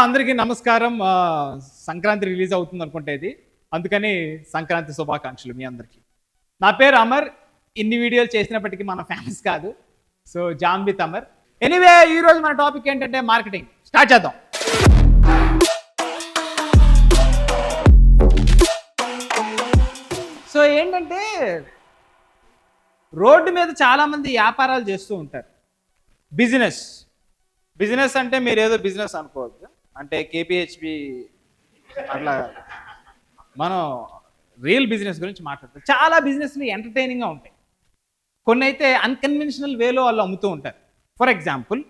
అందరికీ నమస్కారం. సంక్రాంతి రిలీజ్ అవుతుంది అనుకుంటే ఇది, అందుకని సంక్రాంతి శుభాకాంక్షలు మీ అందరికీ. నా పేరు అమర్. ఇన్ని వీడియోలు చేసినప్పటికీ మన ఫేమస్ కాదు. So jam with Amar. Anyway, ఈరోజు మన టాపిక్ ఏంటంటే మార్కెటింగ్. స్టార్ట్ చేద్దాం. సో ఏంటంటే, రోడ్డు మీద చాలామంది వ్యాపారాలు చేస్తూ ఉంటారు. బిజినెస్ అంటే మీరు ఏదో బిజినెస్ అనుకోవద్దు. అంటే కేపీహెచ్బి అట్లా మనం రియల్ బిజినెస్ గురించి మాట్లాడతాం. చాలా బిజినెస్లు ఎంటర్టైనింగ్గా ఉంటాయి. కొన్ని అయితే అన్కన్వెన్షనల్ వేలో వాళ్ళు అమ్ముతూ ఉంటారు. ఫర్ ఎగ్జాంపుల్,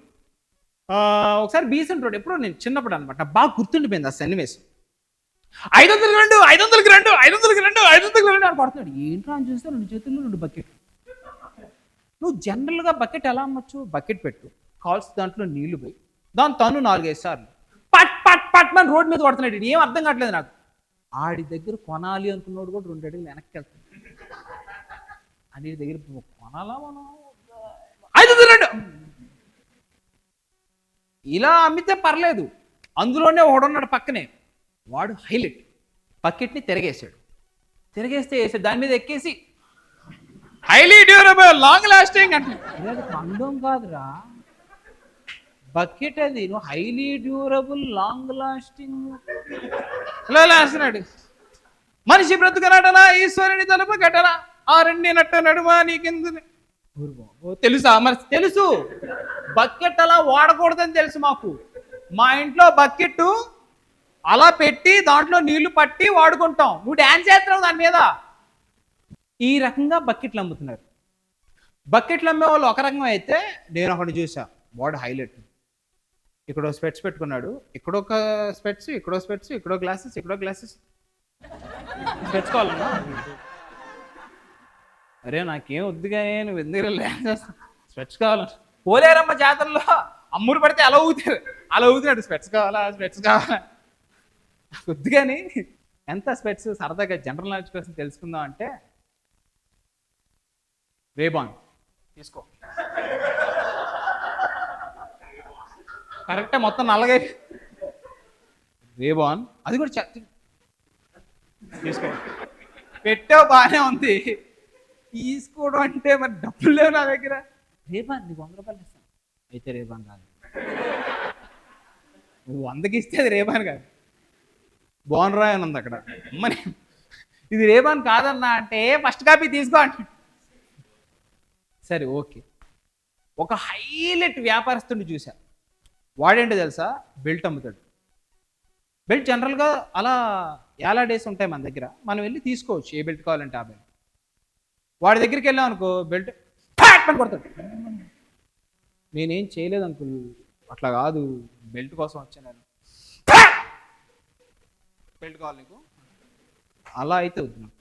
ఒకసారి బీసెంట్ రోడ్, ఎప్పుడో నేను చిన్నప్పుడు అనమాట, బాగా గుర్తుండిపోయింది ఆ సన్నివేశం. 500కి రెండు అని పడుతున్నాడు. ఏంట్రా అని చూస్తే 2 చేతుల్లో 2 బకెట్. నువ్వు జనరల్గా బకెట్ ఎలా అమ్మచ్చు? బకెట్ పెట్టు, కాల్స్ దాంట్లో నీళ్లు పోయి, దాని తను 4-5 సార్లు పట్ పట్ పట్ మన రోడ్ మీద పడుతున్నాడు. ఏం అర్థం కావట్లేదు నాకు. ఆడి దగ్గర కొనాలి అనుకున్నాడు కూడా 2 అడుగులు వెనక్కి వెళ్తాడు. అని దగ్గర కొనాలా మనం? 502 ఇలా అమ్మితే పర్లేదు. అందులోనే ఒకడున్నాడు పక్కనే, వాడు హైలైట్. బకెట్ని తిరగేస్తే వేసాడు, దాని మీద ఎక్కేసి హైలీ డ్యూరబుల్ లాంగ్ లాస్టింగ్ అంటే. కండం కాదురా, బకెట్ అది. నువ్వు హైలీ డ్యూరబుల్ లాంగ్ లాస్టింగ్ ఇలా వేస్తున్నాడు. మనిషి బ్రతుకనటనా, ఈశ్వరుని తలుపు కట్టనా, ఆ రెండి నట్ట నడుమా నీకెందు. తెలుసా? మరి తెలుసు, బకెట్ అలా వాడకూడదని తెలుసు మాకు. మా ఇంట్లో బకెట్ అలా పెట్టి దాంట్లో నీళ్లు పట్టి వాడుకుంటాం. నువ్వు డ్యాన్స్ చేస్తున్నావు దాని మీద. ఈ రకంగా బకెట్లు అమ్ముతున్నారు. బకెట్లు అమ్మే వాళ్ళు ఒక రకం అయితే, నేను ఒకటి చూసా, వాడు హైలైట్. ఇక్కడ స్పెట్స్ పెట్టుకున్నాడు, ఇక్కడొక స్పెట్స్, ఇక్కడో స్పెట్స్, ఇక్కడో గ్లాసెస్, స్పెట్స్ కావాలన్నా. అరే నాకేం వద్దుగానే, నువ్వు ఎందుకు స్పెట్స్ కావాలన్నా. పోలేరమ్మ జాతరలో అమ్ముడు పడితే అలా ఊగుతున్నాడు, స్పెట్స్ కావాలా వద్దుగాని. ఎంత స్పెట్స్ సరదాగా జనరల్ నాలెడ్జ్ కోసం తెలుసుకుందాం అంటే, రేబాన్ తీసుకో. కరెక్టే, మొత్తం నల్లగా రేబాన్. అది కూడా తీసుకో. పెట్టావు, బాగానే ఉంది. తీసుకోవడం అంటే మరి డబ్బులు లేవు నా దగ్గర. రేబాన్ నీకు 100 రూపాయలు ఇస్తాను. అయితే రేబాన్ కాదు. నువ్వు 100కి ఇస్తే అది రేబాన్ కాదు, బోన్రా అని ఉంది అక్కడ. అమ్మని ఇది రేబాన్ కాదన్నా అంటే, ఫస్ట్ కాపీ తీసుకో అంటే. సరే ఓకే. ఒక హైలైట్ వ్యాపారస్తుడిని చూసా. వాడేంటో తెలుసా? బెల్ట్ అమ్ముతాడు. బెల్ట్ జనరల్గా అలా ఏలాడేసి ఉంటాయి మన దగ్గర, మనం వెళ్ళి తీసుకోవచ్చు ఏ బెల్ట్ కావాలంటే ఆ బెల్ట్. వాడి దగ్గరికి వెళ్ళాం అనుకో, బెల్ట్ పని కొడతాడు. నేనేం చేయలేదు అంకుల్, అట్లా కాదు, బెల్ట్ కోసం వచ్చాను నేను. బెల్ట్ కావాలి నీకు? అలా అయితే వద్దు నాకు.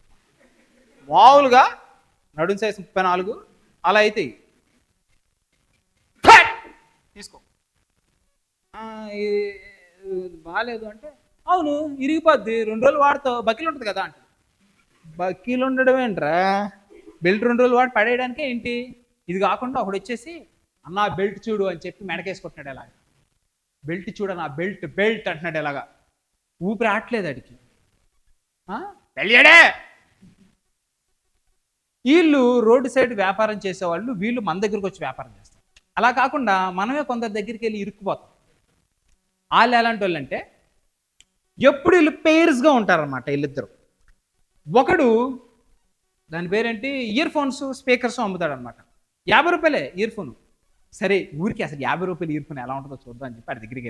మామూలుగా నడుం సైజ్ 34 అలా అయితే తీసుకో. బాగాలేదు అంటే, అవును ఇరిగిపోద్ది, 2 రోజులు వాడతావు, బకీలు ఉంటుంది కదా అంటే. బకీలు ఉండడం ఏంట్రా, బెల్ట్ 2 రోజులు వాడి పడేయడానికే ఏంటి? ఇది కాకుండా ఒకడు వచ్చేసి, అన్న బెల్ట్ చూడు అని చెప్పి మెడకేసుకుంటున్నాడు. ఎలాగ బెల్ట్ చూడ, నా బెల్ట్ అంటున్నాడు. ఎలాగా ఊపిరి ఆటలేదు అడికి. వెళ్ళాడే. వీళ్ళు రోడ్డు సైడ్ వ్యాపారం చేసేవాళ్ళు, వీళ్ళు మన దగ్గరకు వచ్చి వ్యాపారం చేస్తారు. అలా కాకుండా మనమే కొందరి దగ్గరికి వెళ్ళి ఇరుక్కుపోతాం. వాళ్ళు ఎలాంటి వాళ్ళు అంటే, ఎప్పుడు వీళ్ళు పెయిర్స్గా ఉంటారన్నమాట. వీళ్ళిద్దరు, ఒకడు దాని పేరేంటి, ఇయర్ ఫోన్స్ స్పీకర్స్ అమ్ముతాడు అనమాట. 50 రూపాయలే ఇయర్ ఫోన్. సరే ఊరికి అసలు 50 రూపాయలు ఇయర్ ఫోన్ ఎలా ఉంటుందో చూద్దాం అని చెప్పి వాడి దగ్గరికి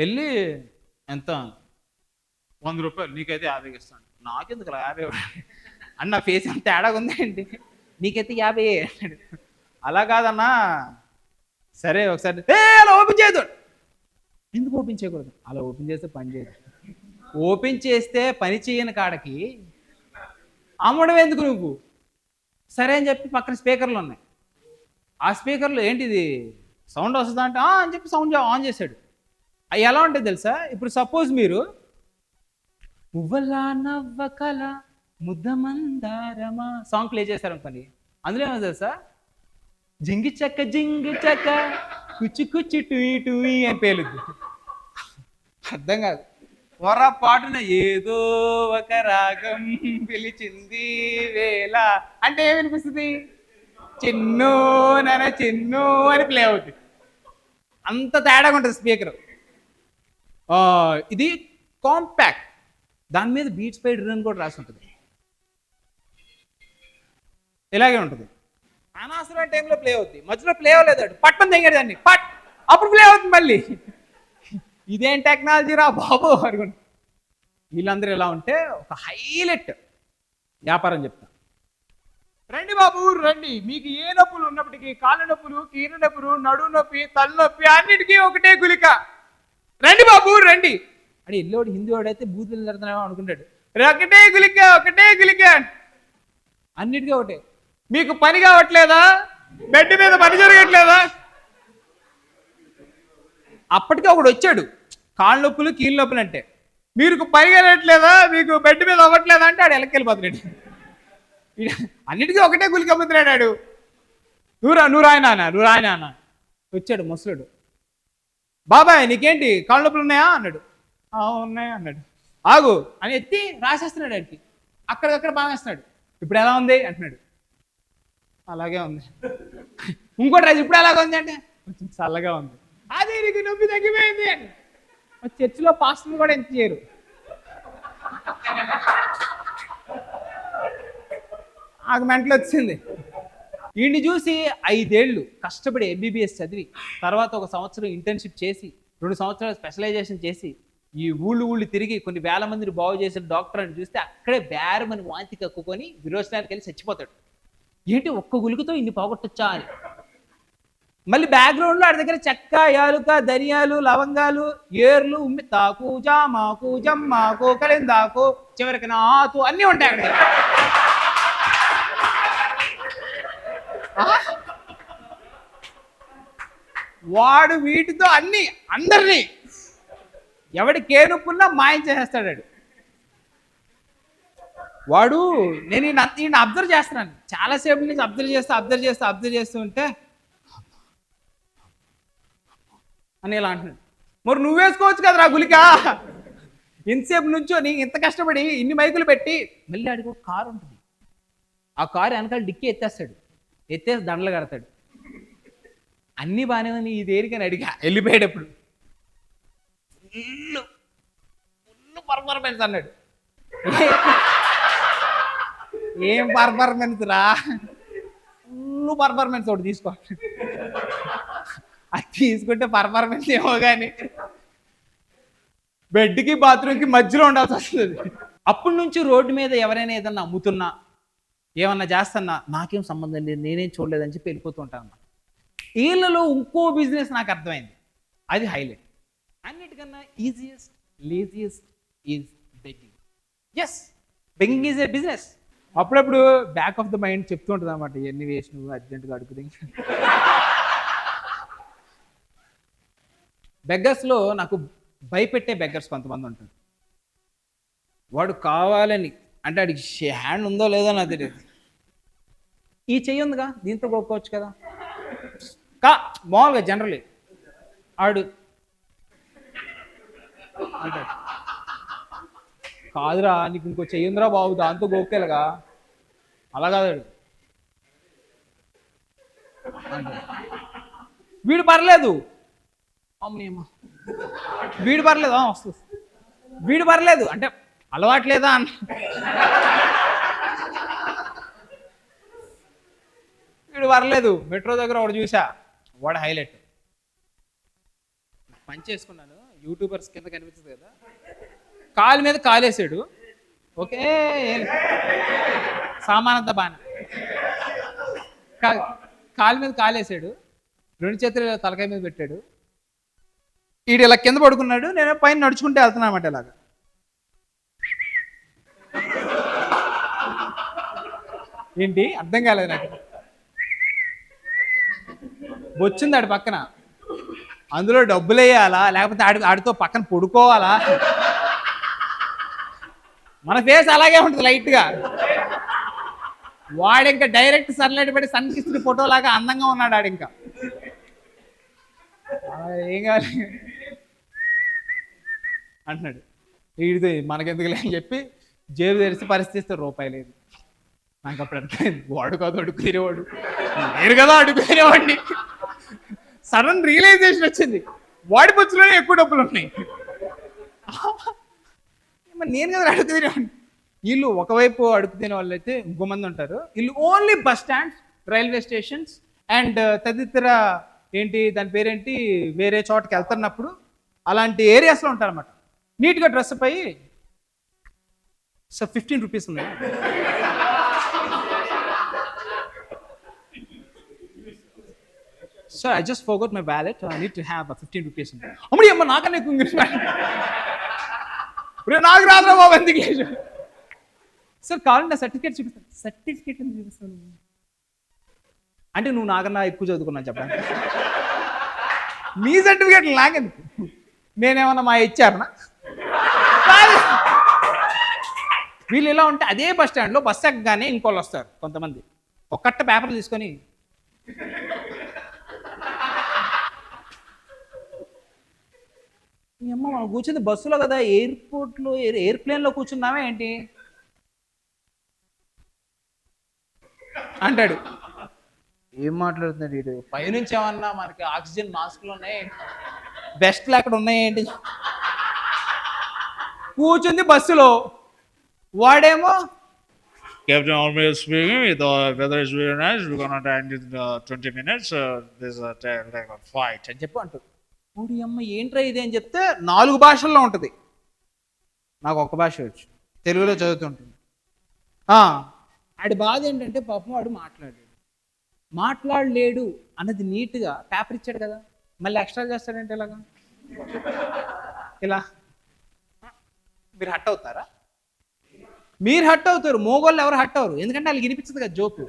వెళ్ళి ఎంత, 100 రూపాయలు, నీకైతే 50 ఇస్తాను. నాకెందుకు 50 అన్న, ఫేస్ ఎంత తేడాగా ఉందేంటి, నీకైతే 50 అన్నాడు. అలా కాదన్నా, సరే ఒకసారి అలా ఓపెన్ చేయదు. ఎందుకు ఓపెన్ చేయకూడదు? అలా ఓపెన్ చేస్తే పని చేయదు. ఓపెన్ చేస్తే పని చేయని కాడకి అమ్మడం ఎందుకు నువ్వు? సరే అని చెప్పి పక్కన స్పీకర్లు ఉన్నాయి. ఆ స్పీకర్లు ఏంటిది సౌండ్ వస్తుందా అంటే అని చెప్పి సౌండ్ ఆన్ చేశాడు. అవి ఎలా ఉంటాయి తెలుసా? ఇప్పుడు సపోజ్ మీరు పువ్వలా నవ్వకల ముద్దమందారమా సాంగ్ ప్లే చేశారనుకోండి, అందులో ఏమో తెలుసా, జింగి చక్క కుచ్చి కుచ్చి టూయి టూయి అని పేలుద్ది. అర్థం కాదు. పొరపాటున ఏదో ఒక రాగం పిలిచింది వేళ అంటే ఏమనిపిస్తుంది? చిన్ను నన చిన్ను అని ప్లే అవుతుంది. అంత తేడాగా ఉంటుంది స్పీకర్. ఇది కాంపాక్ట్, దాని మీద బీట్స్ పై డ్రిన్ కూడా రాసి ఉంటుంది. ఇలాగే ఉంటుంది. అనవసరమైన టైంలో ప్లే అవుతుంది, మధ్యలో ప్లే అవ్వలేదు పట్టణం తెగాడు దాన్ని పట్, అప్పుడు ప్లే అవుతుంది మళ్ళీ. ఇదేం టెక్నాలజీ రా బాబు అనుకుంటా. వీళ్ళందరూ ఎలా ఉంటే ఒక హైలైట్ వ్యాపారం చెప్తా. రండి బాబు రండి, మీకు ఏ నొప్పులు ఉన్నప్పటికీ, కాళ్ళ నొప్పులు, కీళ్ళ నొప్పులు, నడుము నొప్పి, తలనొప్పి అన్నిటికీ ఒకటే గులిక. రండి బాబు రండి అని ఎల్లోడు హిందీ వాడైతే బూతులు జరుగుతున్నామో అనుకుంటాడు. ఒకటే గులిక ఒకటే గులిక, అన్నిటికీ ఒకటే. మీకు పని కావట్లేదా? బెడ్ మీద పని జరగట్లేదా? అప్పటికే ఒకడు వచ్చాడు, కాళ్ళ నొప్పులు కీళ్ళ నొప్పులు అంటే, మీరు పని కావట్లేదా, మీకు బెడ్ మీద అవ్వట్లేదా అంటే ఆడు ఎలక్కెళ్ళిపోతున్నాడు. అన్నిటికీ ఒకటే గులిక అమ్ముతున్నాడు. నువ్వు రాయనా అన్న వచ్చాడు ముసలుడు. బాబాయ్ నీకేంటి కాళ్ళ నొప్పులు ఉన్నాయా అన్నాడు. ఉన్నాయి అన్నాడు. ఆగు అని ఎత్తి రాసేస్తున్నాడు ఆడికి. అక్కడికక్కడ బాగా వేస్తున్నాడు. ఇప్పుడు ఎలా ఉంది అంటున్నాడు. అలాగే ఉంది. ఇంకోటి రాజు ఇప్పుడు ఎలాగ ఉంది అంటే కొంచెం చల్లగా ఉంది. అదే నీకు నొప్పి తగ్గిపోయింది అని. చర్చిలో పాస్టర్లు కూడా ఎంత చేయరు. నాకు మెంటలు వచ్చింది. వీడిని చూసి 5 ఏళ్ళు కష్టపడి ఎంబీబీఎస్ చదివి, తర్వాత 1 సంవత్సరం ఇంటర్న్షిప్ చేసి, 2 సంవత్సరాలు స్పెషలైజేషన్ చేసి, ఈ ఊళ్ళు తిరిగి కొన్ని వేల మందిని బాగు చేసిన డాక్టర్ అని చూస్తే అక్కడే బేరమని వాంతి కక్కుకొని విరోచనానికి వెళ్ళి చచ్చిపోతాడు. ఏంటి ఒక్క గులికతో ఇన్ని పోగొట్టొచ్చా అని. మళ్ళీ బ్యాక్గ్రౌండ్లో ఆడి దగ్గర చెక్క, యాలుక, ధనియాలు, లవంగాలు, ఏర్లు, ఉమ్మితాకు, జామాకు, జమ్మాకు, కలిందాకు, చివరికి నాతు అన్నీ ఉంటాయి అక్కడ. వాడు వీటితో అందరినీ ఎవడికి ఏ నొప్పున్నా మాయం చేసేస్తాడు వాడు. నేను ఈయన అబ్జర్వ్ చేస్తున్నాను చాలాసేపు నుంచి. అబ్జర్వ్ చేస్తూ ఉంటే అని ఇలా అంటున్నాడు. మరి నువ్వు వేసుకోవచ్చు కదరా గులిక, ఇంతసేపు నుంచో నీ ఇంత కష్టపడి ఇన్ని మైకులు పెట్టి. మళ్ళీ ఆడికి ఒక కారు ఉంటుంది, ఆ కారు వెనకాల డిక్కీ ఎత్తేస్తాడు, ఎత్తేసి దండలు కడతాడు. అన్నీ బాగానే ఉంది, ఈ దేనికని అడిగా వెళ్ళిపోయేటప్పుడు. ఫుల్ పర్ఫార్మెన్స్ అన్నాడు. ఏం పర్ఫార్మెన్స్ రా, ఫుల్ పర్ఫార్మెన్స్ ఒకటి తీసుకో. అది తీసుకుంటే పర్ఫార్మెన్స్ ఏమో కానీ బెడ్కి బాత్రూమ్కి మధ్యలో ఉండాల్సి వస్తుంది. అప్పటి నుంచి రోడ్డు మీద ఎవరైనా ఏదన్నా అమ్ముతున్నా, ఏమన్నా చేస్తున్నా నాకేం సంబంధం లేదు, నేనేం చూడలేదని చెప్పి వెళ్ళిపోతూ ఉంటాను అన్నమాట. వీళ్ళలో ఇంకో బిజినెస్ నాకు అర్థమైంది, అది హైలైట్. అన్నిటికన్నా easiest, laziest is begging. Yes, begging is a business. అప్పుడప్పుడు బ్యాక్ ఆఫ్ ద మైండ్ చెప్తూ ఉంటుంది అన్నమాట, ఎన్ని వేసి నువ్వు అర్జెంటుగా అడుగుతుంది. బెగ్గర్స్లో నాకు భయపెట్టే బెగ్గర్స్ కొంతమంది ఉంటారు. వాడు కావాలని అంటే వాడికి హ్యాండ్ ఉందో లేదో నాకు తెలియదు, ఈ చెయ్యి ఉందిగా దీంతో కొనుక్కోవచ్చు కదా మామూలుగా జనరలీ ఆడు అంటాడు. కాదురా నీకు ఇంకో చెయ్యిందిరా బాబు దాంతో గోక్కేలుగా, అలా కాదాడు. వీడు పర్లేదు, అమ్మేమో వీడు పర్లేదు వస్తుంది, వీడు పర్లేదు అంటే అలవాట్లేదా అన్న. వీడు పర్లేదు. మెట్రో దగ్గర ఒకటి చూసా, వాడు హైలైట్. పని చేసుకున్నాను, యూట్యూబర్స్ కింద కనిపిస్తుంది కదా, కాలు మీద కాలేసాడు. ఓకే సామానంత బాగా కాలు మీద కాలేసాడు, 2 చేతులు తలకాయ మీద పెట్టాడు. వీడు ఇలా కింద పడుకున్నాడు, నేను పైన నడుచుకుంటే వెళ్తున్నా అన్నమాట. ఇలాగా ఏంటి అర్థం కాలేదు నాకు. వచ్చింది ఆడి పక్కన, అందులో డబ్బులు వేయాలా లేకపోతే ఆడితో పక్కన పడుకోవాలా? మన ఫేస్ అలాగే ఉంటుంది లైట్గా. వాడు ఇంకా డైరెక్ట్ సన్లైట్ పడి సన్ కిస్డ్ ఫోటో లాగా అందంగా ఉన్నాడు ఆడు. ఇంకా ఏం కావాలి, అంటున్నాడు. వీడిది మనకెందుకులే అని చెప్పి జేబు తెరిచి పరిస్థితి రూపాయి లేదు. నాకు అప్పుడు అర్థమైంది, వాడు కాదు అడుగు తినేవాడు, నేను కదా అడుగు తినేవాడిని. సడన్ రియలైజేషన్ వచ్చింది, వాడి బొచ్చులోనే ఎక్కువ డబ్బులు ఉన్నాయి, నేను కదా అడుగు తినేవాడిని. వీళ్ళు ఒకవైపు అడుగు తినే వాళ్ళు అయితే ఇంకో మంది ఉంటారు. వీళ్ళు only bus stands, railway stations and తదితర ఏంటి దాని పేరేంటి వేరే చోటకి వెళ్తున్నప్పుడు అలాంటి ఏరియాస్లో ఉంటారన్నమాట. నీట్గా డ్రెస్ పై సో 15 రూపీస్ ఉన్నాయి. So I just forgot my wallet, I need to have 15 rupees. అమ్మడి అమ్మ నాకన్నా ఎక్కువ ఇంగ్లీష్ నాకు రాదురా బాబు ఎందుకు లేదు. సార్ కావాలంటే సర్టిఫికేట్ చూపిస్తాను. సర్టిఫికేట్ ఎందుకు చూపిస్తాను అంటే నువ్వు నాకన్నా ఎక్కువ చదువుకున్నాను చెప్పండి. నీ సర్టిఫికేట్ నాకెందుకు, నేనేమన్నా మా ఇచ్చారనా? వీళ్ళు ఇలా ఉంటే అదే బస్ స్టాండ్లో బస్ ఎక్కగానే ఇంకోళ్ళు వస్తారు కొంతమంది, ఒక్కట్ట పేపర్లు తీసుకొని మీ అమ్మ మనం కూర్చుంది బస్సులో కదా, ఎయిర్పోర్ట్లో ఎయిర్ప్లేన్లో కూర్చున్నావా ఏంటి అంటాడు. ఏం మాట్లాడుతున్నాడు వీడు, పైనుంచి ఏమన్నా మనకి ఆక్సిజన్ మాస్కులు ఉన్నాయి, బెస్ట్లు అక్కడ ఉన్నాయి ఏంటి? కూర్చుంది బస్సులో, వాడేమో Captain Almeida speaking. The weather is very nice. We're gonna land in 20 minutes. There's a like a flight. అని చెప్పు అంటాడు. ఊడి అమ్మ ఏంట్రా ఇది అని చెప్తే 4 భాషల్లో ఉంటుంది, నాకు ఒక్క భాష వచ్చు, తెలుగులో చదువుతుంటుంది. ఆడి బాధ ఏంటంటే పాపం వాడు మాట్లాడలేడు అన్నది నీట్గా పేపర్ ఇచ్చాడు కదా, మళ్ళీ ఎక్స్ట్రా చేస్తాడంటే ఇలాగా ఇలా. మీరు హట్ అవుతారా? మీరు హట్ అవుతారు, మోగోళ్ళు ఎవరు హట్ అవ్వరు, ఎందుకంటే వాళ్ళకి వినిపించదు కదా జోకు.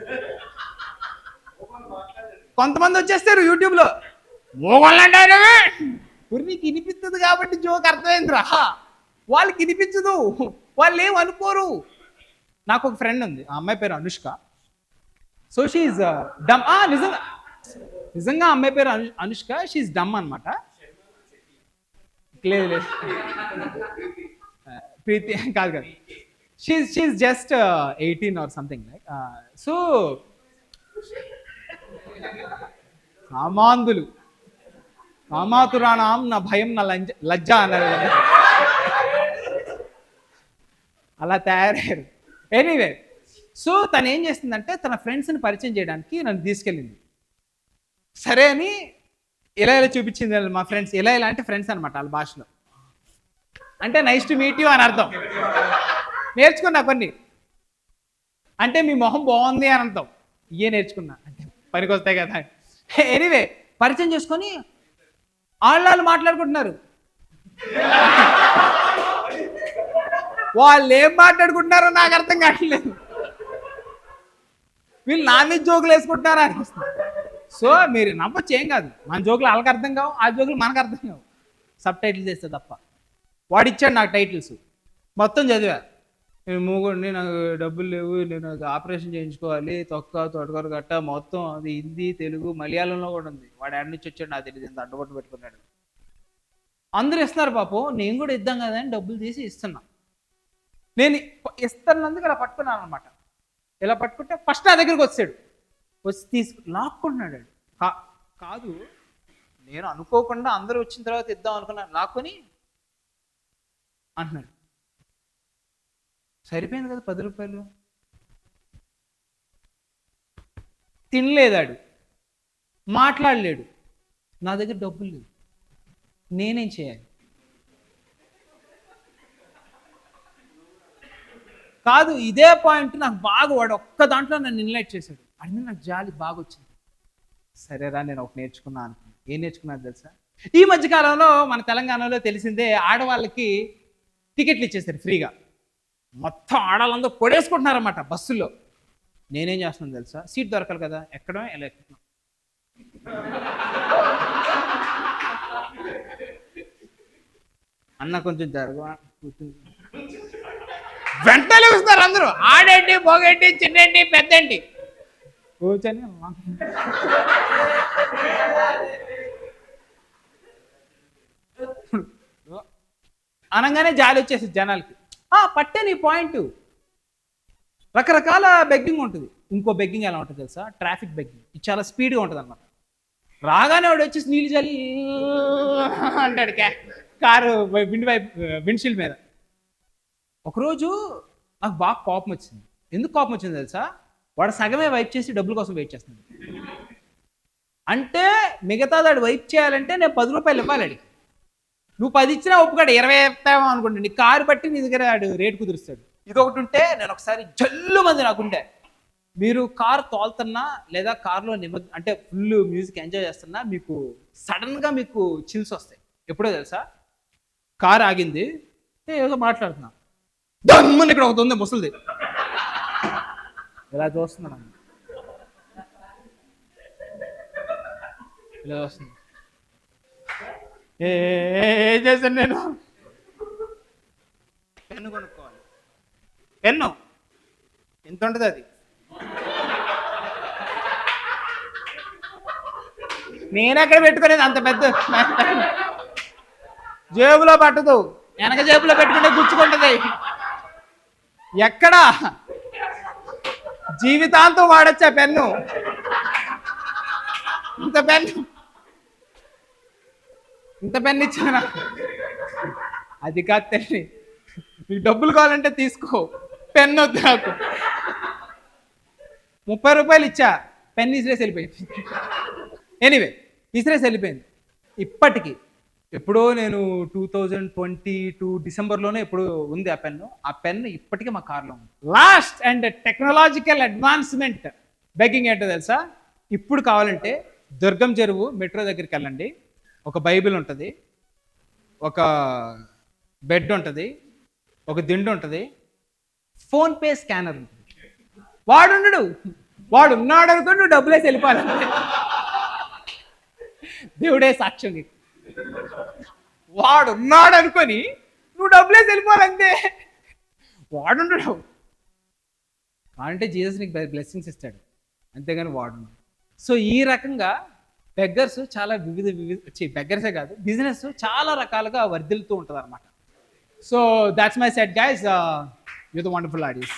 కొంతమంది వచ్చేస్తారు యూట్యూబ్లో, మోగోళ్ళు అంటారు నీకు వినిపిస్తుంది కాబట్టి జోక్ అర్థమైందిరా, వాళ్ళకి వినిపించదు, వాళ్ళు ఏం అనుకోరు. నాకు ఒక ఫ్రెండ్ ఉంది, ఆ అమ్మాయి పేరు అనుష్క. సో షీఈ్ డమ్. నిజంగా అమ్మాయి పేరు అనుష్క, షీఈ్ డమ్ అనమాట. లేదు ప్రీతి కాదు, she just 18 or something like. So కామాంధులు, కామాతురాణం నా భయం నా లజ్జ అన్నారు కదా, అలా తయారయ్యారు. ఎనీవే, సో తను ఏం చేస్తుందంటే తన ఫ్రెండ్స్ని పరిచయం చేయడానికి నన్ను తీసుకెళ్ళింది. సరే అని ఇలా చూపించింది. మా ఫ్రెండ్స్ ఇలా అంటే ఫ్రెండ్స్ అనమాట వాళ్ళ భాషలో, అంటే నైస్ టు మీట్ యూ అని అర్థం. నేర్చుకున్నా కొన్ని, అంటే మీ మొహం బాగుంది అని అర్థం. ఇవే నేర్చుకున్నా, అంటే పనికి వస్తాయి కదా. ఎనీవే పరిచయం చేసుకొని వాళ్ళు మాట్లాడుకుంటున్నారు. వాళ్ళు ఏం మాట్లాడుకుంటున్నారో నాకు అర్థం కావట్లేదు, వీళ్ళు నా మీద జోకులు వేసుకుంటున్నారా అనిపిస్తుంది. సో మీరు నవ్వచ్చు, ఏం కాదు, మన జోకులు వాళ్ళకి అర్థం కావు, ఆ జోకులు మనకు అర్థం కావు, సబ్ టైటిల్స్ వేస్తే తప్ప. వాడిచ్చాడు నాకు టైటిల్స్, మొత్తం చదివా. నేను మూగుడిని, నాకు డబ్బులు లేవు, నేను ఆపరేషన్ చేయించుకోవాలి, తొడగొర గట్ట మొత్తం అది హిందీ, తెలుగు, మలయాళంలో కూడా ఉంది. వాడు ఎక్కడి నుంచి వచ్చాడు నాకు తెలియదు, ఎంత అడ్డుపట్టు పెట్టుకున్నాడు. అందరూ ఇస్తున్నారు పాపం, నేను కూడా ఇద్దాం కదా అని డబ్బులు తీసి ఇస్తున్నా. నేను ఇస్తున్నందుకు ఇలా పట్టుకున్నాను అనమాట. ఇలా పట్టుకుంటే ఫస్ట్ నా దగ్గరికి వచ్చాడు, వచ్చి లాక్కుంటున్నాడు. కాదు నేను అనుకోకుండా అందరూ వచ్చిన తర్వాత ఇద్దాం అనుకున్నాను, లాక్కొని అంటున్నాడు. సరిపోయింది కదా 10 రూపాయలు. తినలేదాడు, మాట్లాడలేడు, నా దగ్గర డబ్బులు లేవు, నేనేం చేయాలి? కాదు ఇదే పాయింట్ నాకు బాగా, వాడు ఒక్క దాంట్లో నన్ను ఇన్లైట్ చేశాడు. అడిగి నాకు జాలి బాగా వచ్చింది. సరేరా నేను ఒక నేర్చుకున్నా అనుకున్నాను. ఏం నేర్చుకున్నాను తెలుసా? ఈ మధ్యకాలంలో మన తెలంగాణలో తెలిసిందే, ఆడవాళ్ళకి టికెట్లు ఇచ్చేస్తారు ఫ్రీగా. మొత్తం ఆడవాళ్ళందరూ పొడేసుకుంటున్నారన్నమాట బస్సుల్లో. నేనేం చేస్తున్నాను తెలుసా? సీట్ దొరకాలి కదా, ఎక్కడమే ఎలా ఎక్కుతున్నాను. అన్న కొంచెం జరుగు, వెంటనే వస్తున్నారు అందరూ, ఆడేంటి, పోగేంటి, చిన్నేంటి, పెద్దేంటి, కూర్చొని అనగానే జాలి వచ్చేసి జనాలకి. పట్టే నీ పాయింట్. రకరకాల బెగ్గింగ్ ఉంటుంది. ఇంకో బెగ్గింగ్ ఎలా ఉంటుంది తెలుసా? Traffic begging. ఇది చాలా స్పీడ్గా ఉంటుంది అన్నమాట. రాగానే వాడు వచ్చేసి నీళ్ళు చల్లి అంటాడు కారు విండ్షీల్డ్ మీద. ఒకరోజు నాకు బాగా కోపం వచ్చింది. ఎందుకు కోపం వచ్చింది తెలుసా? వాడు సగమే వైప్ చేసి డబ్బుల కోసం వెయిట్ చేస్తున్నాడు. అంటే మిగతా దాడు వైప్ చేయాలంటే నేను 10 రూపాయలు ఇవ్వాలి అడిగి. నువ్వు 10 ఇచ్చినా ఒప్పుకాడు, 20 ఇస్తామో అనుకుంటా. నీ కారు బట్టి నీ దగ్గర ఆడు రేటు కుదురుస్తాడు. ఇది ఒకటి ఉంటే నేను ఒకసారి జల్లు మంది నాకుంటే, మీరు కారు తోలుతున్నా లేదా కారులో అంటే ఫుల్ మ్యూజిక్ ఎంజాయ్ చేస్తున్నా మీకు సడన్గా మీకు చిల్స్ వస్తాయి. ఎప్పుడో తెలుసా? కారు ఆగింది, ఏదో మాట్లాడుతున్నా, దమ్మని ఇక్కడ ఒకటి ఉంది ముసలిది, ఇలా చూస్తున్నాను, ఇలా వస్తుంది. ఏం చేశాను నేను? పెన్ను కొనుక్కోవాలి. పెన్ను ఎంత ఉంటుంది అది? నేనెక్కడ పెట్టుకునేది అంత పెద్ద? జేబులో పట్టదు, వెనక జేబులో పెట్టుకుంటే గుచ్చుకుంటుంది. ఎక్కడా జీవితాంతం వాడచ్చా పెన్ను? ఇంత పెన్ను ఇచ్చానా? అది కాదు తల్లి, నీకు డబ్బులు కావాలంటే తీసుకో, పెన్ను వద్దు నాకు. 30 రూపాయలు ఇచ్చా, పెన్ ఇసిరేసి వెళ్ళిపోయింది. ఎనీవే, ఇసిరేసి వెళ్ళిపోయింది. ఇప్పటికీ ఎప్పుడో నేను 2022 డిసెంబర్లోనే ఎప్పుడు ఉంది ఆ పెన్ను. ఆ పెన్ను ఇప్పటికీ మా కార్లో ఉంది. Last and technological advancement begging ఏంటో తెలుసా? ఇప్పుడు కావాలంటే దుర్గం చెరువు మెట్రో దగ్గరికి వెళ్ళండి. ఒక బైబిల్ ఉంటుంది, ఒక బెడ్ ఉంటుంది, ఒక దిండు ఉంటుంది, ఫోన్పే స్కానర్ ఉంటుంది. వాడు ఉన్నాడు అనుకుని నువ్వు డబ్బులేసి వెళ్ళిపోవాలి. దేవుడే సాక్ష్యం నీకు. వాడు ఉన్నాడు అనుకొని నువ్వు డబ్బులేసి వెళ్ళిపోవాలంతే. వాడుండడు అంటే జీసస్ నీకు బ్లెస్సింగ్స్ ఇస్తాడు, అంతేగాని వాడు. సో ఈ రకంగా బెగ్గర్స్ చాలా బెగ్గర్సే కాదు, బిజినెస్ చాలా రకాలుగా వర్ధిల్లుతూ ఉంటుంది అనమాట. So that's my set guys. You the wonderful audience.